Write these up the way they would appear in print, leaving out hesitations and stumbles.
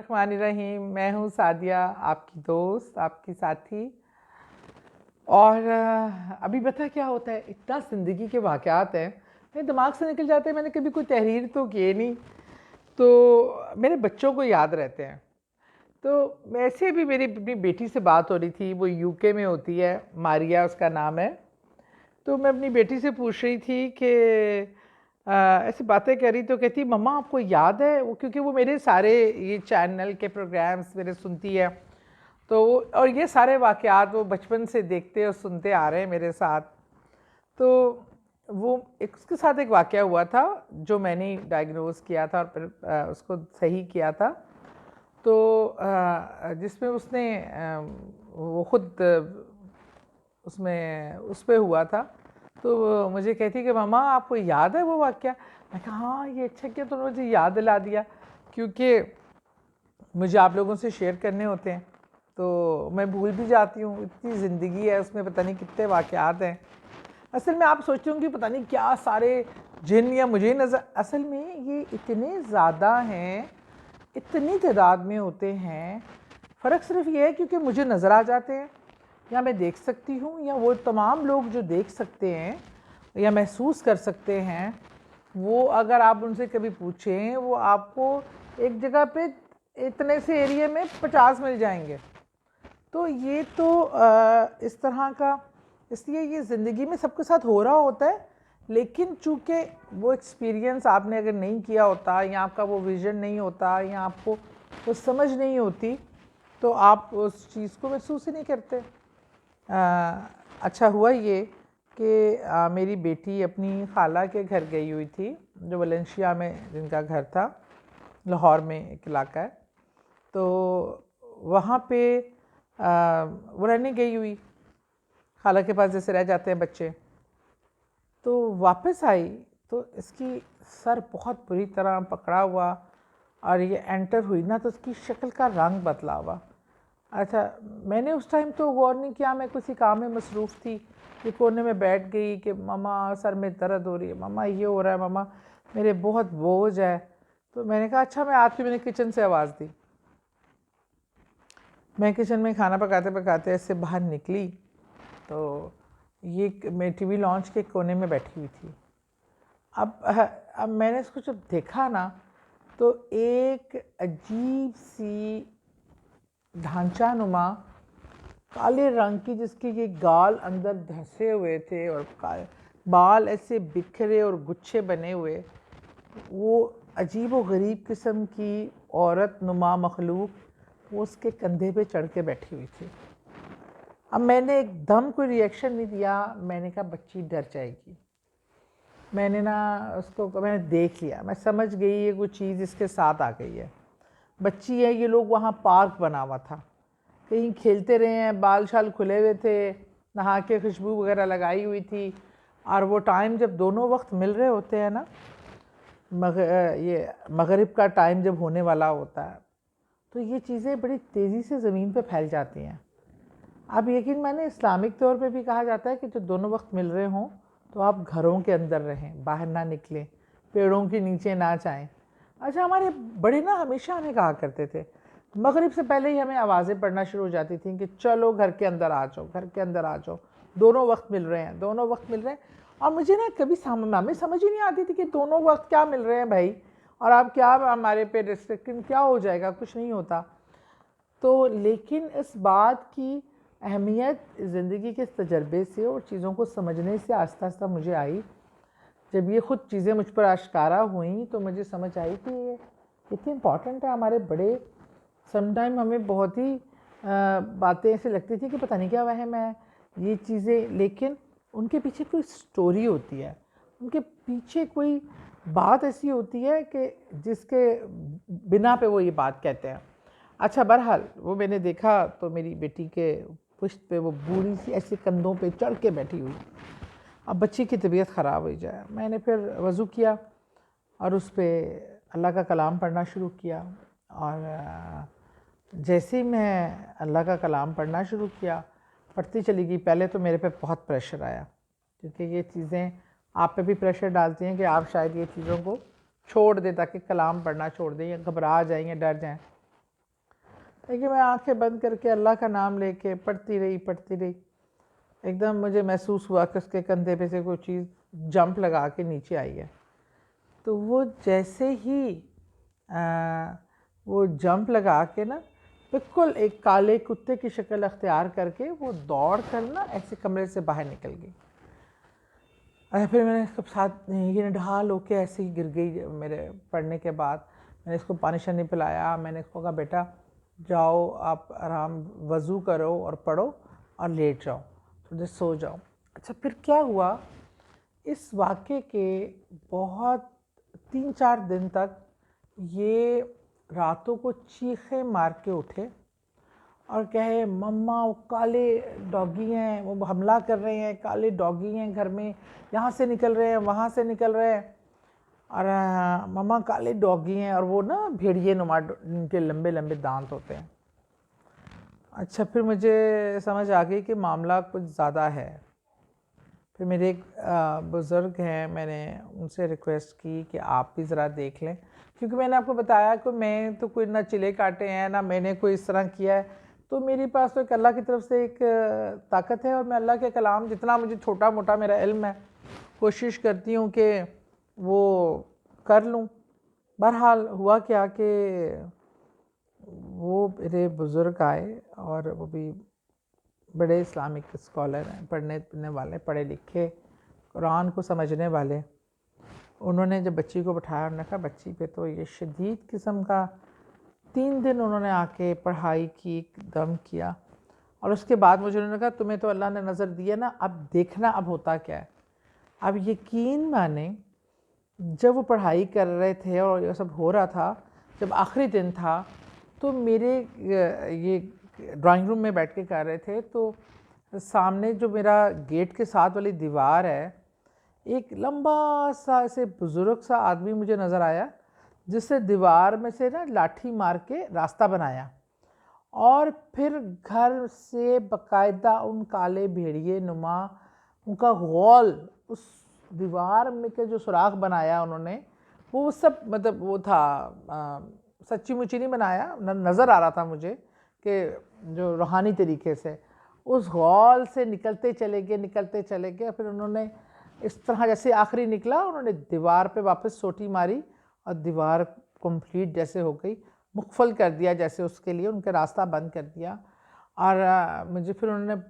रहीम, मैं हूँ सादिया, आपकी दोस्त, आपकी साथी। और अभी पता क्या होता है, इतना ज़िंदगी के वाक़यात हैं, मेरे दिमाग से निकल जाते हैं। मैंने कभी कोई तहरीर तो किए नहीं, तो मेरे बच्चों को याद रहते हैं। तो वैसे भी मेरी अपनी बेटी से बात हो रही थी, वो यूके में होती है, मारिया उसका नाम है। तो मैं अपनी बेटी से पूछ रही थी कि ऐसी बातें कर रही, तो कहती मम्मा आपको याद है वो, क्योंकि वो मेरे सारे ये चैनल के प्रोग्राम्स मेरे सुनती है। तो और ये सारे वाक़यात वो बचपन से देखते और सुनते आ रहे हैं मेरे साथ। तो वो एक उसके साथ एक वाक़या हुआ था जो मैंने डायग्नोज़ किया था और फिर उसको सही किया था। तो जिसमें उसने वो ख़ुद उसमें उस पे हुआ था। तो वो मुझे कहती कि मम्मा आपको याद है वो वाक़या? मैं कहा हाँ, ये अच्छा किया तुमने मुझे याद दिला दिया, क्योंकि मुझे आप लोगों से शेयर करने होते हैं तो मैं भूल भी जाती हूँ। इतनी ज़िंदगी है, उसमें पता नहीं कितने वाक़यात हैं। असल में आप सोचते होंगे पता नहीं क्या सारे जिन या मुझे नज़र, असल में ये इतने ज़्यादा हैं, इतनी तादाद में होते हैं। फ़र्क सिर्फ ये है क्योंकि मुझे नज़र आ जाते हैं या मैं देख सकती हूँ, या वो तमाम लोग जो देख सकते हैं या महसूस कर सकते हैं, वो अगर आप उनसे कभी पूछें, वो आपको एक जगह पे इतने से एरिया में 50 मिल जाएंगे। तो ये तो इस तरह का, इसलिए ये ज़िंदगी में सबके साथ हो रहा होता है। लेकिन चूँकि वो एक्सपीरियंस आपने अगर नहीं किया होता, या आपका वो विज़न नहीं होता, या आपको वो समझ नहीं होती, तो आप उस चीज़ को महसूस ही नहीं करते। अच्छा हुआ ये कि मेरी बेटी अपनी खाला के घर गई हुई थी, जो वलेंशिया में जिनका घर था, लाहौर में एक इलाका है। तो वहाँ पे वो रहने गई हुई, खाला के पास जैसे रह जाते हैं बच्चे। तो वापस आई तो इसकी सर बहुत बुरी तरह पकड़ा हुआ, और ये एंटर हुई ना तो उसकी शक्ल का रंग बदला हुआ। अच्छा, मैंने उस टाइम तो गौर नहीं किया, मैं किसी काम में मसरूफ़ थी कि कोने में बैठ गई कि मम्मा सर में दर्द हो रही है, मम्मा ये हो रहा है, मम्मा मेरे बहुत बोझ है। तो मैंने कहा अच्छा मैं आती हूँ। मैंने किचन से आवाज़ दी। मैं किचन में खाना पकाते पकाते ऐसे बाहर निकली तो ये मैं टीवी लॉन्च के कोने में बैठी हुई थी। अब मैंने इसको जब देखा ना, तो एक अजीब सी ढांचा नुमा काले रंग की, जिसके ये गाल अंदर धंसे हुए थे और बाल ऐसे बिखरे और गुच्छे बने हुए, वो अजीब व गरीब किस्म की औरत नुमा मखलूक वो उसके कंधे पे चढ़ के बैठी हुई थी। अब मैंने एकदम कोई रिएक्शन नहीं दिया। मैंने कहा बच्ची डर जाएगी। मैंने ना उसको मैंने देख लिया, मैं समझ गई ये कोई चीज़ इसके साथ आ गई है। बच्ची है, ये लोग वहाँ पार्क बना हुआ था, कहीं खेलते रहे हैं, बाल शाल खुले हुए थे, नहा के खुशबू वगैरह लगाई हुई थी। और वो टाइम जब दोनों वक्त मिल रहे होते हैं ना, ये मगरिब का टाइम जब होने वाला होता है, तो ये चीज़ें बड़ी तेज़ी से ज़मीन पे फैल जाती हैं। अब यकीन माने इस्लामिक तौर पे भी कहा जाता है कि जब दोनों वक्त मिल रहे हों तो आप घरों के अंदर रहें, बाहर ना निकलें, पेड़ों के नीचे ना जाएं। अच्छा, हमारे बड़े ना हमेशा हमें कहा करते थे, मगरिब से पहले ही हमें आवाज़ें पड़ना शुरू हो जाती थी कि चलो घर के अंदर आ जाओ, घर के अंदर आ जाओ, दोनों वक्त मिल रहे हैं, दोनों वक्त मिल रहे हैं। और मुझे ना कभी हमें समझ ही नहीं आती थी कि दोनों वक्त क्या मिल रहे हैं भाई, और आप क्या हमारे पे रिस्ट्रिक्शन क्या हो जाएगा, कुछ नहीं होता। तो लेकिन इस बात की अहमियत ज़िंदगी के तजर्बे से और चीज़ों को समझने से आस्ता आस्ता मुझे आई। जब ये ख़ुद चीज़ें मुझ पर आश्कारा हुई तो मुझे समझ आई कि ये कितनी इम्पॉर्टेंट है। हमारे बड़े समटाइम हमें बहुत ही बातें ऐसे लगती थी कि पता नहीं क्या वहम है ये चीज़ें, लेकिन उनके पीछे कोई स्टोरी होती है, उनके पीछे कोई बात ऐसी होती है कि जिसके बिना पे वो ये बात कहते हैं। अच्छा, बहरहाल वो मैंने देखा तो मेरी बेटी के पुश्त पे वो बूढ़ी सी ऐसे कंधों पे चढ़ के बैठी हुई। अब बच्ची की तबीयत ख़राब हो जाए, मैंने फिर वज़ू किया और उस पर अल्लाह का कलाम पढ़ना शुरू किया। और जैसे ही मैं अल्लाह का कलाम पढ़ना शुरू किया, पढ़ती चली गई। पहले तो मेरे पे बहुत प्रेशर आया, क्योंकि ये चीज़ें आप पे भी प्रेशर डालती हैं कि आप शायद ये चीज़ों को छोड़ दें, ताकि कलाम पढ़ना छोड़ दें, या घबरा जाएँ या डर जाएँ। देखिए मैं आंखें बंद करके अल्लाह का नाम लेके पढ़ती रही। एकदम मुझे महसूस हुआ कि उसके कंधे पे से कोई चीज़ जंप लगा के नीचे आई है। तो वो जैसे ही वो जंप लगा के ना बिल्कुल एक काले कुत्ते की शक्ल अख्तियार करके वो दौड़ कर ना ऐसे कमरे से बाहर निकल गई। फिर मैंने इसके साथ ये ढाल होके ऐसे ही गिर गई। मेरे पढ़ने के बाद मैंने इसको पानी शानी पिलाया। मैंने इसको कहा बेटा जाओ आप आराम वज़ू करो और पढ़ो और लेट जाओ, थोड़ी सो जाओ। अच्छा फिर क्या हुआ, इस वाक़े के बहुत 3-4 दिन तक ये रातों को चीखें मार के उठे और कहे मम्मा वो काले डॉगी हैं, वो हमला कर रहे हैं, काले डॉगी हैं घर में, यहाँ से निकल रहे हैं वहाँ से निकल रहे हैं, और मम्मा काले डॉगी हैं, और वो ना भेड़िए नुमा इनके लंबे लंबे दांत होते हैं। अच्छा फिर मुझे समझ आ गई कि मामला कुछ ज़्यादा है। फिर मेरे एक बुज़ुर्ग हैं, मैंने उनसे रिक्वेस्ट की कि आप भी ज़रा देख लें, क्योंकि मैंने आपको बताया कि मैं तो कोई ना चिले काटे हैं ना मैंने कोई इस तरह किया है। तो मेरे पास तो एक अल्लाह की तरफ से एक ताकत है, और मैं अल्लाह के कलाम जितना मुझे छोटा मोटा मेरा इल्म है कोशिश करती हूँ कि वो कर लूँ। बहरहाल हुआ क्या कि वो मेरे बुज़ुर्ग आए, और वो भी बड़े इस्लामिक स्कॉलर हैं, पढ़ने वाले, पढ़े लिखे, कुरान को समझने वाले। उन्होंने जब बच्ची को बिठाया, उन्होंने कहा बच्ची पे तो ये शदीद किस्म का 3 दिन उन्होंने आके पढ़ाई की, दम किया, और उसके बाद मुझे उन्होंने कहा तुम्हें तो अल्लाह ने नज़र दिया ना, अब देखना अब होता क्या है। अब यकीन माने जब वो पढ़ाई कर रहे थे और ये सब हो रहा था, जब आखिरी दिन था, तो मेरे ये ड्राइंग रूम में बैठ के कर रहे थे, तो सामने जो मेरा गेट के साथ वाली दीवार है, एक लंबा सा ऐसे बुज़ुर्ग सा आदमी मुझे नज़र आया, जिससे दीवार में से ना लाठी मार के रास्ता बनाया, और फिर घर से बाकायदा उन काले भेड़िए नुमा उनका गौल उस दीवार में के जो सुराख बनाया उन्होंने, वो सब मतलब वो था सच्ची मुच्ची नहीं बनाया, नज़र आ रहा था मुझे कि जो रूहानी तरीके से उस गौल से निकलते चले गए। फिर उन्होंने इस तरह जैसे आखिरी निकला, उन्होंने दीवार पे वापस सोटी मारी और दीवार कंप्लीट जैसे हो गई, मुकफल कर दिया जैसे उसके लिए, उनका रास्ता बंद कर दिया। और मुझे फिर उन्होंने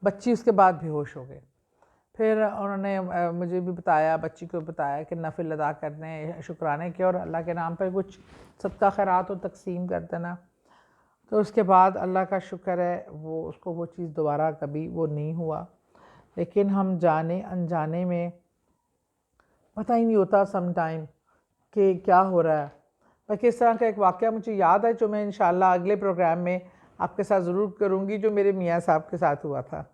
बच्ची उसके बाद बेहोश हो गई। फिर उन्होंने मुझे भी बताया, बच्ची को बताया कि नफिल अदा करने, शुक्राने के, और अल्लाह के नाम पर कुछ सदका खैरात हो तकसीम कर देना। तो उसके बाद अल्लाह का शुक्र है वो उसको वो चीज़ दोबारा कभी वो नहीं हुआ। लेकिन हम जाने अनजाने में पता ही नहीं होता सम टाइम कि क्या हो रहा है। बाकी इस तरह का एक वाक़या मुझे याद है जो मैं इंशाअल्लाह अगले प्रोग्राम में आपके साथ ज़रूर करूँगी, जो मेरे मियाँ साहब के साथ हुआ था।